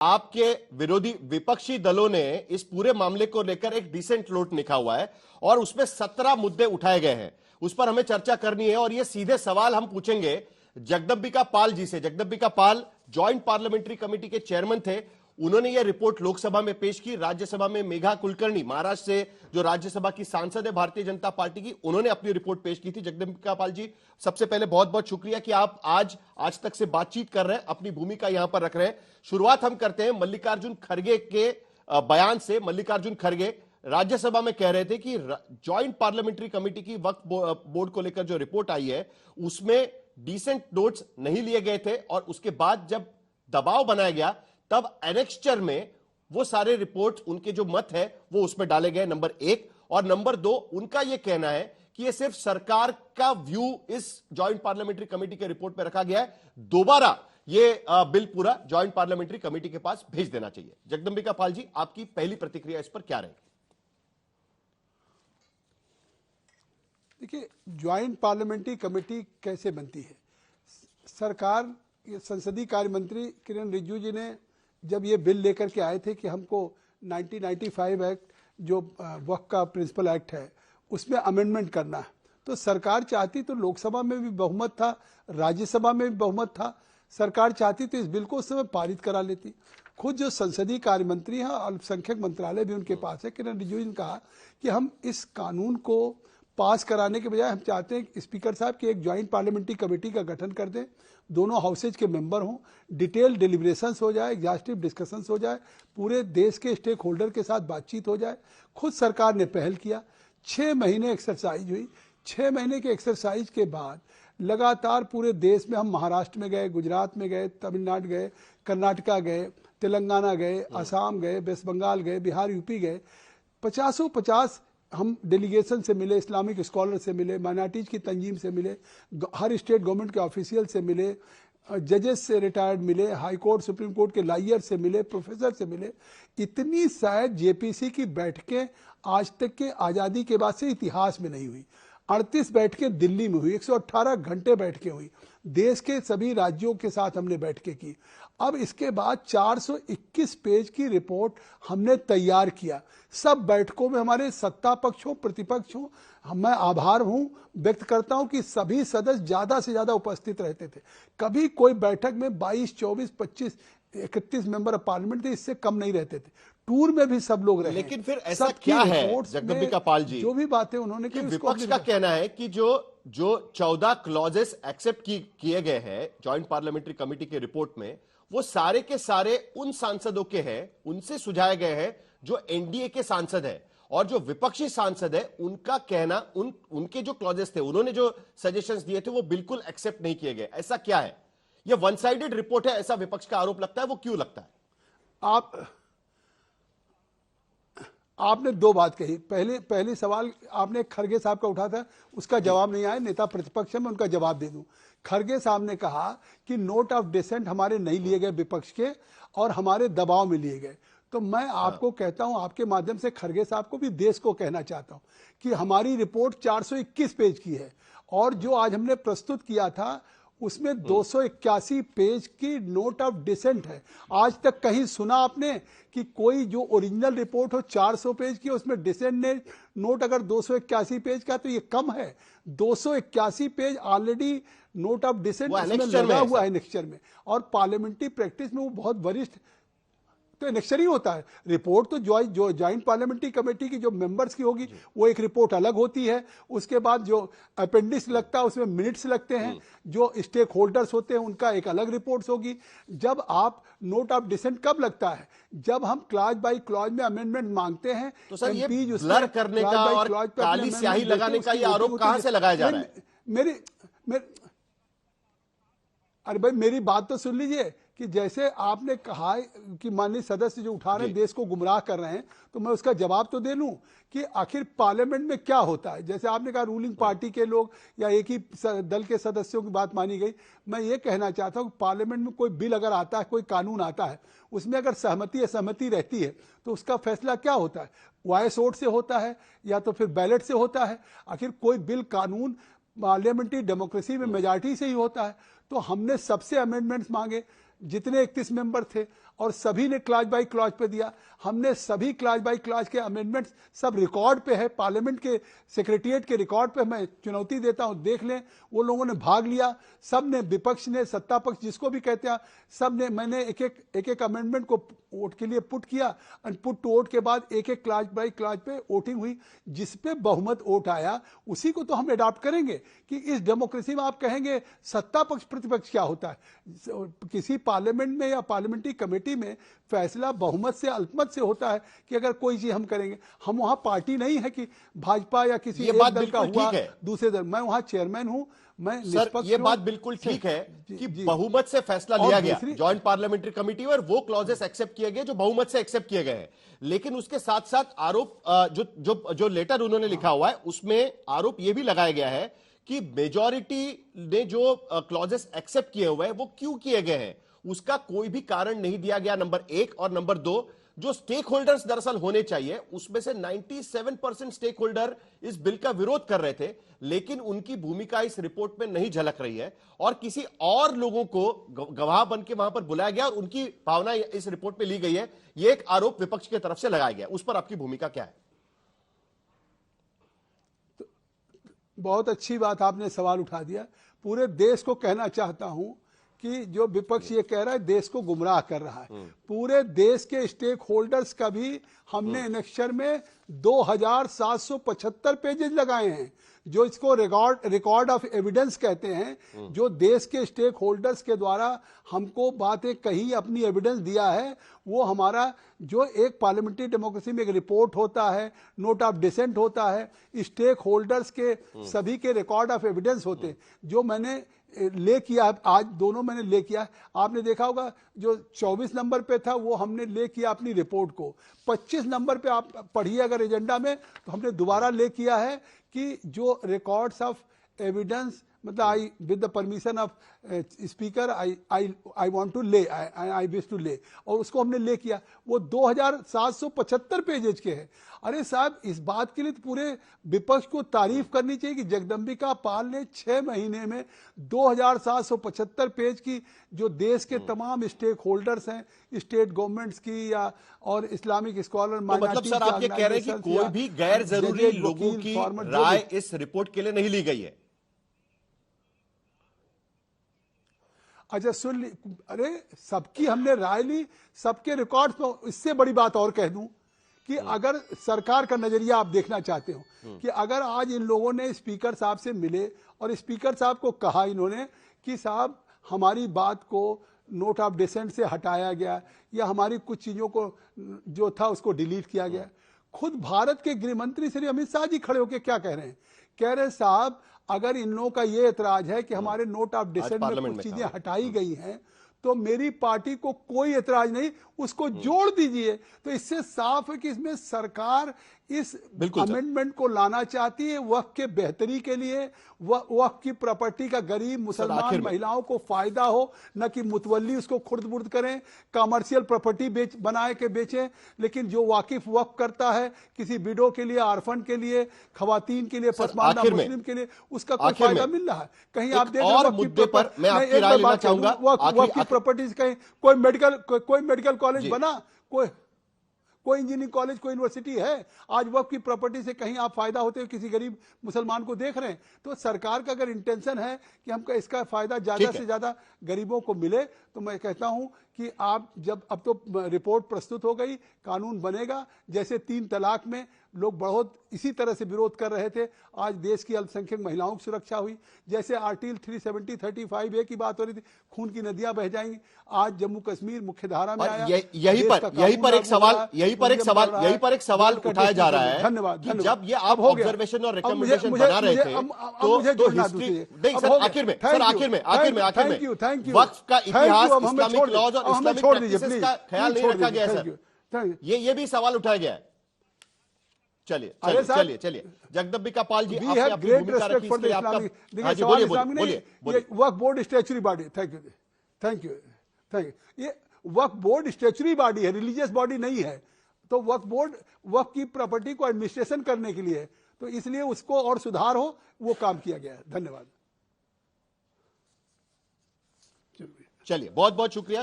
आपके विरोधी विपक्षी दलों ने इस पूरे मामले को लेकर एक डिसेंट नोट लिखा हुआ है और उसमें 17 मुद्दे उठाए गए हैं। उस पर हमें चर्चा करनी है और ये सीधे सवाल हम पूछेंगे जगदंबिका पाल जी से। Jagdambika Pal joint parliamentary committee के चेयरमैन थे। उन्होंने यह रिपोर्ट लोकसभा में पेश की। राज्यसभा में मेघा कुलकर्णी, महाराष्ट्र से जो राज्यसभा की सांसद है भारतीय जनता पार्टी की, उन्होंने अपनी रिपोर्ट पेश की थी। जगदंबिका पाल जी, सबसे पहले बहुत बहुत शुक्रिया कि आप आज तक से बातचीत कर रहे हैं, अपनी भूमिका यहां पर रख रहे हैं। शुरुआत हम करते हैं मल्लिकार्जुन खड़गे के बयान से। मल्लिकार्जुन खड़गे राज्यसभा में कह रहे थे कि ज्वाइंट पार्लियामेंट्री कमेटी की वक्फ बोर्ड को लेकर जो रिपोर्ट आई है उसमें डिसेंट नोट्स नहीं लिए गए थे और उसके बाद जब दबाव बनाया गया तब एनेक्स्चर में वो सारे रिपोर्ट, उनके जो मत है वो उसमें डाले गए, नंबर 1। और नंबर 2, उनका ये कहना है कि ये सिर्फ सरकार का व्यू इस ज्वाइंट पार्लियामेंट्री कमेटी के रिपोर्ट में रखा गया है, दोबारा ये बिल पूरा ज्वाइंट पार्लियामेंट्री कमेटी के पास भेज देना चाहिए। जगदंबिका पाल जी, आपकी पहली प्रतिक्रिया इस पर क्या रहेगी? देखिए, ज्वाइंट पार्लियामेंट्री कमेटी कैसे बनती है? सरकार, संसदीय कार्य मंत्री किरण रिजिजू जी ने जब ये बिल लेकर के आए थे कि हमको 1995 एक्ट जो वक्फ का प्रिंसिपल एक्ट है उसमें अमेंडमेंट करना है, तो सरकार चाहती तो लोकसभा में भी बहुमत था, राज्यसभा में भी बहुमत था। सरकार चाहती तो इस बिल को उस समय पारित करा लेती। खुद जो संसदीय कार्य मंत्री हैं, अल्पसंख्यक मंत्रालय भी उनके पास है, किरण रिजिजू ने कहा कि हम इस कानून को पास कराने के बजाय हम चाहते हैं स्पीकर साहब कि एक ज्वाइंट पार्लियामेंट्री कमेटी का गठन कर दें, दोनों हाउसेज के मेंबर हों, डिटेल डिलिब्रेशंस हो जाए, एग्जॉस्टिव डिस्कशंस हो जाए, पूरे देश के स्टेक होल्डर के साथ बातचीत हो जाए। खुद सरकार ने पहल किया, 6 महीने एक्सरसाइज हुई। 6 महीने के एक्सरसाइज के बाद लगातार पूरे देश में हम महाराष्ट्र में गए, गुजरात में गए, तमिलनाडु गए, कर्नाटका गए, तेलंगाना गए, असम गए, वेस्ट बंगाल गए, बिहार, यूपी गए। 50 हम डेलीगेशन से मिले, इस्लामिक स्कॉलर से मिले, माइनॉरिटीज की तंजीम से मिले, हर स्टेट गवर्नमेंट के ऑफिशियल से मिले, जजेस से रिटायर्ड मिले, हाई कोर्ट सुप्रीम कोर्ट के लॉयर से मिले, प्रोफेसर से मिले। इतनी शायद जेपीसी की बैठकें आज तक के आज़ादी के बाद से इतिहास में नहीं हुई। 38 बैठकें दिल्ली में हुई, 118 घंटे बैठकें हुई, देश के सभी राज्यों के साथ हमने बैठकें की। अब इसके बाद 421 पेज की रिपोर्ट हमने तैयार किया। सब बैठकों में हमारे सत्ता पक्ष हो, प्रतिपक्ष हो, मैं आभार व्यक्त करता हूं कि सभी सदस्य ज्यादा से ज्यादा उपस्थित रहते थे। कभी कोई बैठक में 22, 24, 25, 31 मेंबर ऑफ पार्लियामेंट थे, इससे कम नहीं रहते थे। टूर में भी सब लोग रहे। लेकिन फिर ऐसा क्या है जगदंबिका पाल जी, जो भी बातें उन्होंने की, विपक्ष का कहना है कि जो 14 क्लॉजेस एक्सेप्ट किए गए हैं ज्वाइंट पार्लियामेंट्री कमेटी के रिपोर्ट में, वो सारे के सारे उन सांसदों के हैं, उनसे सुझाए गए हैं जो एनडीए के सांसद हैं, और जो विपक्षी सांसद है उनका कहना, उनके जो क्लॉजेस थे, उन्होंने जो सजेशंस दिए थे वो बिल्कुल एक्सेप्ट नहीं किए गए। ऐसा क्या है? ये वन साइडेड रिपोर्ट है, ऐसा विपक्ष का आरोप लगता है। वो क्यों लगता है? आपने 2 बात कही। पहली सवाल आपने खड़गे साहब का उठा था, उसका जवाब नहीं आया। नेता प्रतिपक्ष में उनका जवाब दे दूं। खड़गे साहब ने कहा कि नोट ऑफ डिसेंट हमारे नहीं लिए गए विपक्ष के और हमारे दबाव में लिए गए। तो मैं आपको कहता हूं, आपके माध्यम से खड़गे साहब को भी, देश को कहना चाहता हूं कि हमारी रिपोर्ट 421 पेज की है और जो आज हमने प्रस्तुत किया था उसमें 281 पेज की नोट ऑफ डिसेंट है। आज तक कहीं सुना आपने कि कोई जो ओरिजिनल रिपोर्ट हो 400 पेज की, उसमें डिसेंट ने नोट अगर 281 पेज का, तो ये कम है। 281 page already note of dissent उसमें लगा हुआ है एनेक्चर में, और पार्लियामेंट्री प्रैक्टिस में वो बहुत वरिष्ठ तो एनेक्चर ही होता है। रिपोर्ट तो जो ज्वाइंट पार्लियामेंट्री कमेटी की जो मेंबर्स की होगी वो एक रिपोर्ट अलग होती है। उसके बाद जो अपेंडिक्स लगता है उसमें मिनट्स लगते हैं, जो स्टेक होल्डर्स होते हैं उनका एक अलग रिपोर्ट्स होगी। जब आप नोट ऑफ डिसेंट कब लगता है? जब हम क्लॉज बाय क्लॉज में अमेंडमेंट मांगते हैं। तो सर ये ब्लर करने का और काली स्याही लगाने का ये आरोप कहां से लगाया जा रहा है? अरे भाई, मेरी बात तो सुन लीजिए कि जैसे आपने कहा कि माननीय सदस्य जो उठा रहे हैं देश को गुमराह कर रहे हैं, तो मैं उसका जवाब तो दे लूं कि आखिर पार्लियामेंट में क्या होता है। जैसे आपने कहा रूलिंग पार्टी के लोग या एक ही दल के सदस्यों की बात मानी गई। मैं ये कहना चाहता हूं कि पार्लियामेंट में कोई बिल अगर आता है, कोई कानून आता है, उसमें अगर सहमति असहमति रहती है तो उसका फैसला क्या होता है? वॉइस वोट से होता है या तो फिर बैलेट से होता है। आखिर कोई बिल कानून पार्लियामेंट्री डेमोक्रेसी में मेजॉरिटी से ही होता है। तो हमने सबसे अमेंडमेंट्स मांगे, जितने 31 मेंबर थे, और सभी ने क्लॉज बाय क्लॉज पे दिया। हमने सभी क्लॉज बाय क्लॉज के अमेंडमेंट्स सब रिकॉर्ड पे है, पार्लियामेंट के सेक्रेटरिएट के रिकॉर्ड पे। मैं चुनौती देता हूं, देख लें। वो लोगों ने भाग लिया, सब ने, विपक्ष ने, सत्ता पक्ष जिसको भी कहते हैं, सब ने। मैंने एक एक अमेंडमेंट को वोट के लिए पुट किया, और पुट टू वोट के बाद एक एक क्लॉज बाय क्लॉज पे वोटिंग हुई। जिस पे बहुमत वोट आया उसी को तो हम अडॉप्ट करेंगे। कि इस डेमोक्रेसी में आप कहेंगे सत्ता पक्ष प्रतिपक्ष क्या होता है? किसी पार्लियामेंट में या पार्लियामेंट्री कमेटी में फैसला बहुमत से अल्पमत से होता है कि अगर कोई चीज हम करेंगे। हम वहां पार्टी नहीं है कि भाजपा या किसी एक दल का हुआ दूसरे दल। मैं वहां चेयरमैन हूं। मैं सर, ये बात बिल्कुल ठीक है कि बहुमत से फैसला लिया गया जॉइंट पार्लियामेंट्री कमेटी, और वो क्लॉजेस एक्सेप्ट किए गए जो बहुमत से एक्सेप्ट किए गए हैं। लेकिन उसके साथ साथ आरोप, जो लेटर उन्होंने लिखा हुआ है उसमें आरोप यह भी लगाया गया है कि मेजॉरिटी ने जो क्लॉजेस एक्सेप्ट किए हुए हैं वो क्यों किए गए हैं, उसका कोई भी कारण नहीं दिया गया, नंबर एक। और नंबर दो, जो स्टेक होल्डर्स दरअसल होने चाहिए उसमें से 97% स्टेक होल्डर इस बिल का विरोध कर रहे थे, लेकिन उनकी भूमिका इस रिपोर्ट में नहीं झलक रही है, और किसी और लोगों को गवाह बन के वहां पर बुलाया गया और उनकी भावना इस रिपोर्ट में ली गई है। यह एक आरोप विपक्ष की तरफ से लगाया गया, उस पर आपकी भूमिका क्या है? बहुत अच्छी बात आपने सवाल उठा दिया। पूरे देश को कहना चाहता हूं कि जो विपक्ष ये कह रहा है देश को गुमराह कर रहा है। पूरे देश के स्टेक होल्डर्स का भी हमने एनेक्सचर में 2775 पेजेस लगाए हैं, जो इसको रिकॉर्ड ऑफ एविडेंस कहते हैं। जो देश के स्टेक होल्डर्स के द्वारा हमको बातें कही, अपनी एविडेंस दिया है, वो हमारा जो एक पार्लियामेंट्री डेमोक्रेसी में एक रिपोर्ट होता है, नोट ऑफ डिसेंट होता है, स्टेक होल्डर्स के सभी के रिकॉर्ड ऑफ एविडेंस होते हैं, जो मैंने ले किया। आज दोनों मैंने ले किया। आपने देखा होगा जो 24 नंबर पे था वो हमने ले किया अपनी रिपोर्ट को। 25 नंबर पे आप पढ़िए अगर एजेंडा में, तो हमने दोबारा ले किया है कि जो रिकॉर्ड्स ऑफ एविडेंस, मतलब I with the permission of speaker I want to lay, I wish to ले, और उसको हमने ले किया। वो 2775 पेजेज के हैं। अरे साहब, इस बात के लिए तो पूरे विपक्ष को तारीफ करनी चाहिए कि जगदम्बिका पाल ने 6 महीने में 2775 पेज की, जो देश के तमाम स्टेक होल्डर्स हैं, स्टेट गवर्नमेंट्स की या और इस्लामिक स्कॉलर, मतलब सर आप ये कह रहे हैं कि कोई भी गैर जरूरी लोगों की राय इस रिपोर्ट के लिए नहीं ली गई है? अच्छा सुन ली। अरे सबकी हमने राय ली, सबके रिकॉर्ड पर। इससे बड़ी बात और कह दूं कि अगर सरकार का नजरिया आप देखना चाहते हो कि अगर आज इन लोगों ने स्पीकर साहब से मिले और स्पीकर साहब को कहा इन्होंने कि साहब हमारी बात को नोट ऑफ डिसेंट से हटाया गया या हमारी कुछ चीजों को जो था उसको डिलीट किया गया, खुद भारत के गृह मंत्री श्री अमित शाह जी खड़े होकर क्या कह रहे हैं? कह रहे साहब अगर इन लोगों का ये एतराज है कि हमारे नोट ऑफ डिसेंट में कुछ चीजें हटाई गई हैं तो मेरी पार्टी को कोई एतराज नहीं, उसको जोड़ दीजिए। तो इससे साफ है कि इसमें सरकार इस अमेंडमेंट को लाना चाहती है वक्फ के बेहतरी के लिए, वक्फ की प्रॉपर्टी का गरीब मुसलमान महिलाओं को फायदा हो, न कि मुतवल्ली उसको खुर्द बुर्द करें, कमर्शियल प्रॉपर्टी बनाए के बेचें। लेकिन जो वाकिफ वक्फ करता है किसी विडो के लिए, आर्फन के लिए, खवातीन के लिए, पसमानदा मुस्लिम के लिए, उसका कोई फायदा मिल रहा है? कहीं आप देख वक्फ की प्रॉपर्टीज, कहीं कोई मेडिकल कॉलेज बना, कोई इंजीनियरिंग कॉलेज, कोई यूनिवर्सिटी है आज वक्फ की प्रॉपर्टी से कहीं आप फायदा होते हुए किसी गरीब मुसलमान को देख रहे हैं? तो सरकार का अगर इंटेंशन है कि हमको इसका फायदा ज्यादा से ज्यादा गरीबों को मिले, तो मैं कहता हूं कि आप जब, अब तो रिपोर्ट प्रस्तुत हो गई, कानून बनेगा। जैसे 3 तलाक में लोग बहुत इसी तरह से विरोध कर रहे थे, आज देश की अल्पसंख्यक महिलाओं की सुरक्षा हुई। जैसे आर्टिकल 370 35A की बात हो रही थी, खून की नदियां बह जाएंगी, आज जम्मू कश्मीर मुख्य धारा में आया। यही पर एक सवाल उठाया जा रहा है। धन्यवाद। जब ये आप ऑब्जर्वेशन और रिकमेंडेशन बना रहे थे तो हिस्ट्री नहीं सर, आखिर में वक्फ का इतिहास, इस्लामिक लॉज और इस्लामिक प्रैक्टिसेस का ख्याल नहीं रखा गया सर, ये भी सवाल उठाया गया है। चलिए जगदम्बिका पाल जी, आपने अपनी भूमिका रखी इसके लिए आपका बोलिए। Waqf board statutory body, thank you. ये वक्फ बोर्ड स्टैच्यूटरी बॉडी है, रिलीजियस बॉडी नहीं है। तो वक्फ बोर्ड वक्फ की प्रॉपर्टी को एडमिनिस्ट्रेशन करने के लिए, तो इसलिए उसको और सुधार हो वो काम किया गया है। धन्यवाद। चलिए, बहुत बहुत शुक्रिया।